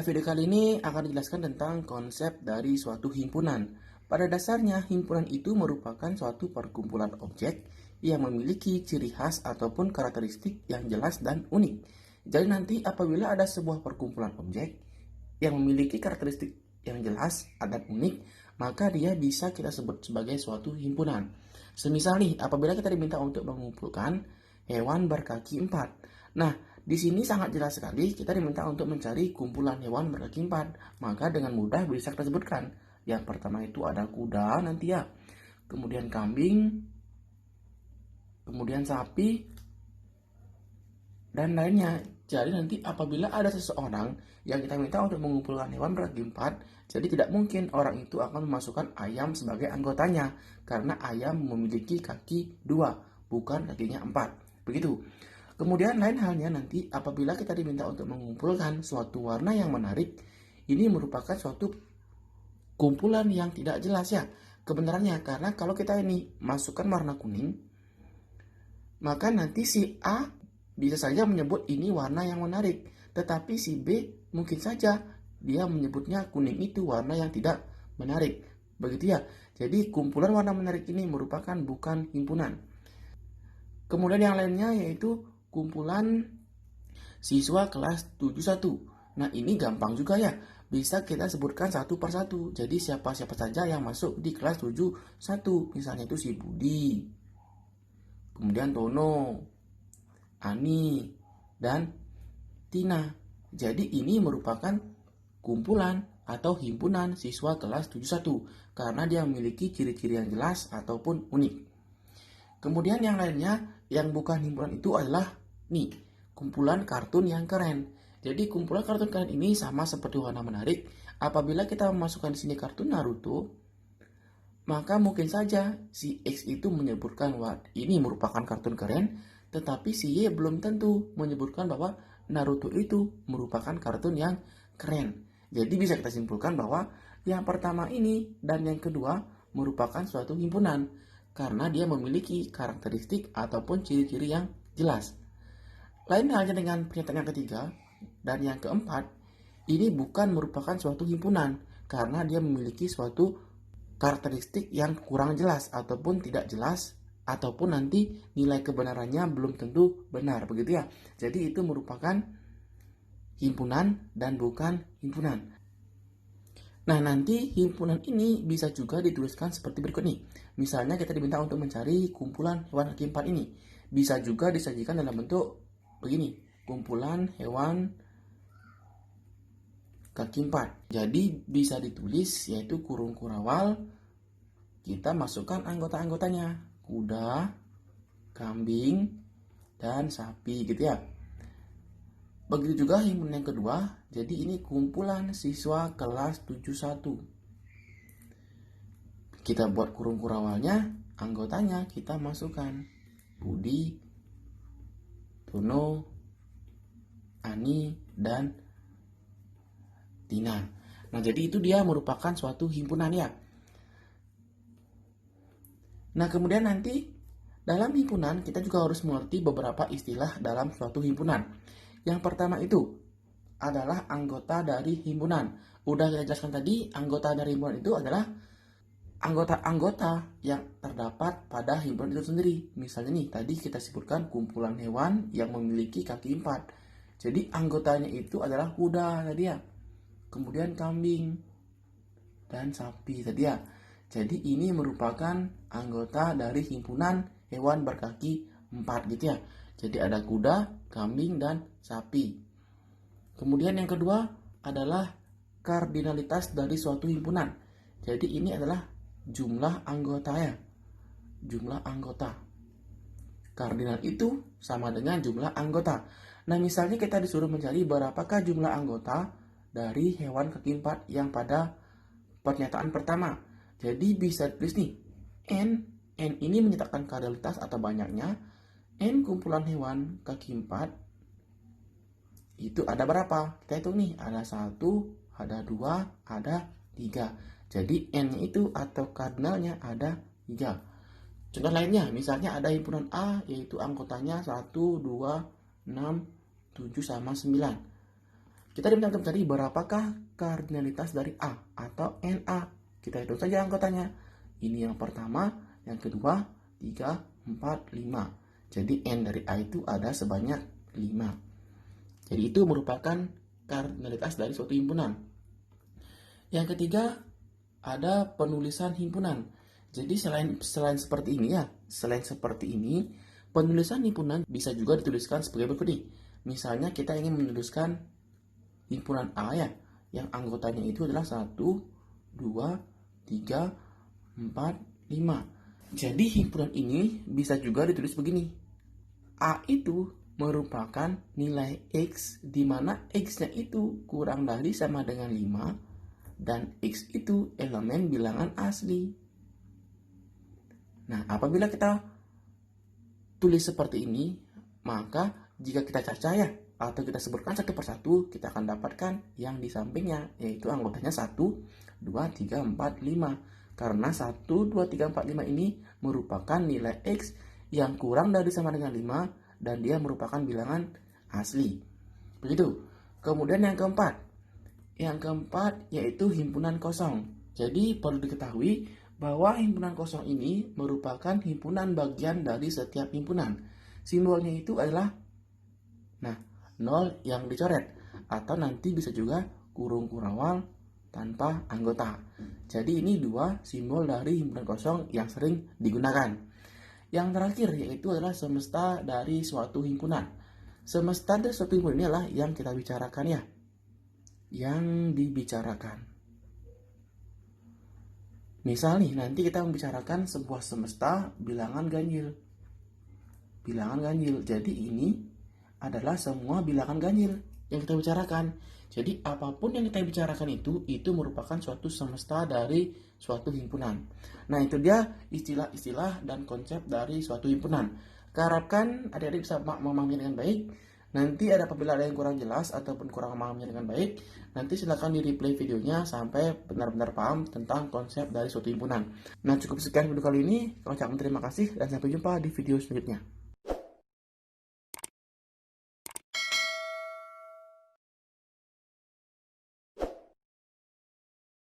video kali ini akan dijelaskan tentang konsep dari suatu himpunan. Pada dasarnya, himpunan itu merupakan suatu perkumpulan objek yang memiliki ciri khas ataupun karakteristik yang jelas dan unik. Jadi nanti apabila ada sebuah perkumpulan objek yang memiliki karakteristik yang jelas dan unik, maka dia bisa kita sebut sebagai suatu himpunan. Semisal nih, apabila kita diminta untuk mengumpulkan hewan berkaki 4. Nah, di sini sangat jelas sekali kita diminta untuk mencari kumpulan hewan berkaki 4. Maka dengan mudah bisa kita sebutkan. Yang pertama itu ada kuda nanti ya. Kemudian kambing, kemudian sapi, dan lainnya. Jadi nanti apabila ada seseorang yang kita minta untuk mengumpulkan hewan berkaki 4, jadi tidak mungkin orang itu akan memasukkan ayam sebagai anggotanya. Karena ayam memiliki kaki 2, bukan kakinya 4. Begitu. Kemudian lain halnya nanti apabila kita diminta untuk mengumpulkan suatu warna yang menarik, ini merupakan suatu kumpulan yang tidak jelas ya kebenarannya. Karena kalau kita ini masukkan warna kuning, maka nanti si A bisa saja menyebut ini warna yang menarik, tetapi si B mungkin saja dia menyebutnya kuning itu warna yang tidak menarik. Begitu ya. Jadi kumpulan warna menarik ini merupakan bukan himpunan. Kemudian yang lainnya yaitu kumpulan siswa kelas 71. Nah, ini gampang juga ya. Bisa kita sebutkan satu persatu. Jadi siapa-siapa saja yang masuk di kelas 71. Misalnya itu si Budi, kemudian Tono, Ani, dan Tina. Jadi ini merupakan kumpulan atau himpunan siswa kelas 71 karena dia memiliki ciri-ciri yang jelas ataupun unik. Kemudian yang lainnya yang bukan himpunan itu adalah nih, kumpulan kartun yang keren. Jadi kumpulan kartun keren ini sama seperti warna menarik. Apabila kita memasukkan di sini kartun Naruto, maka mungkin saja si X itu menyebutkan bahwa ini merupakan kartun keren, tetapi si Y belum tentu menyebutkan bahwa Naruto itu merupakan kartun yang keren. Jadi bisa kita simpulkan bahwa yang pertama ini dan yang kedua merupakan suatu himpunan karena dia memiliki karakteristik ataupun ciri-ciri yang jelas. Lain halnya dengan pernyataan yang ketiga dan yang keempat, ini bukan merupakan suatu himpunan karena dia memiliki suatu karakteristik yang kurang jelas ataupun tidak jelas, ataupun nanti nilai kebenarannya belum tentu benar, begitu ya. Jadi itu merupakan himpunan dan bukan himpunan. Nah, nanti himpunan ini bisa juga dituliskan seperti berikut nih. Misalnya kita diminta untuk mencari kumpulan hewan kaki 4 ini. Bisa juga disajikan dalam bentuk begini, kumpulan hewan kaki 4. Jadi bisa ditulis yaitu kurung kurawal. Kita masukkan anggota-anggotanya. Kuda, kambing, dan sapi gitu ya. Begitu juga himpunan yang kedua. Jadi ini kumpulan siswa kelas 71. Kita buat kurung kurawalnya, anggotanya kita masukkan Budi, Tono, Ani, dan Tina. Nah, jadi itu dia merupakan suatu himpunan ya. Nah, kemudian nanti dalam himpunan kita juga harus mengerti beberapa istilah dalam suatu himpunan. Yang pertama itu adalah anggota dari himpunan. Udah kita jelaskan tadi, anggota dari himpunan itu adalah anggota-anggota yang terdapat pada himpunan itu sendiri. Misalnya nih, tadi kita sebutkan kumpulan hewan yang memiliki kaki 4. Jadi anggotanya itu adalah kuda tadi ya. Kemudian kambing dan sapi tadi ya. Jadi ini merupakan anggota dari himpunan hewan berkaki 4 gitu ya. Jadi ada kuda, kambing, dan sapi. Kemudian yang kedua adalah kardinalitas dari suatu himpunan. Jadi ini adalah jumlah anggotanya. Jumlah anggota. Kardinal itu sama dengan jumlah anggota. Nah, misalnya kita disuruh mencari berapakah jumlah anggota dari hewan kaki 4 yang pada pernyataan pertama. Jadi bisa tulis nih, N ini menyatakan kardinalitas atau banyaknya. N kumpulan hewan kaki 4 itu ada berapa? Kita hitung nih, ada 1, ada 2, ada 3. Jadi N itu atau kardinalnya ada 3. Contoh lainnya, misalnya ada himpunan A yaitu anggotanya 1, 2, 6, 7 sama 9. Kita diminta untuk mencari berapakah kardinalitas dari A atau NA. Kita hitung saja anggotanya. Ini yang pertama, yang kedua, 3, 4, 5. Jadi N dari A itu ada sebanyak 5. Jadi itu merupakan kardinalitas dari suatu himpunan. Yang ketiga, ada penulisan himpunan. Jadi selain seperti ini ya, penulisan himpunan bisa juga dituliskan sebagai berikut nih. Misalnya kita ingin menuliskan himpunan A ya, yang anggotanya itu adalah 1, 2, 3, 4, 5. Jadi himpunan ini bisa juga ditulis begini. A itu merupakan nilai X di mana X-nya itu kurang dari sama dengan 5 dan X itu elemen bilangan asli. Nah, apabila kita tulis seperti ini, maka jika kita cacah ya, atau kita sebutkan satu persatu, kita akan dapatkan yang di sampingnya, yaitu anggotanya 1, 2, 3, 4, 5. Karena 1, 2, 3, 4, 5 ini merupakan nilai X yang kurang dari sama dengan 5, dan dia merupakan bilangan asli. Begitu. Kemudian yang keempat yaitu himpunan kosong. Jadi perlu diketahui bahwa himpunan kosong ini merupakan himpunan bagian dari setiap himpunan. Simbolnya itu adalah 0 yang dicoret, atau nanti bisa juga kurung kurawal tanpa anggota. Jadi ini dua simbol dari himpunan kosong yang sering digunakan. Yang terakhir yaitu adalah semesta dari suatu himpunan. Semesta dari suatu himpunan ini adalah yang kita bicarakan ya. Yang dibicarakan. Misal nih, nanti kita membicarakan sebuah semesta bilangan ganjil. Jadi ini adalah semua bilangan ganjil yang kita bicarakan. Jadi apapun yang kita bicarakan itu merupakan suatu semesta dari suatu himpunan. Nah, itu dia istilah-istilah dan konsep dari suatu himpunan. Harapkan adik-adik bisa memahaminya dengan baik. Nanti apabila ada yang kurang jelas ataupun kurang memahaminya dengan baik, nanti silakan di replay videonya sampai benar-benar paham tentang konsep dari suatu himpunan. Nah, cukup sekian video kali ini. Kami ucapkan terima kasih dan sampai jumpa di video selanjutnya.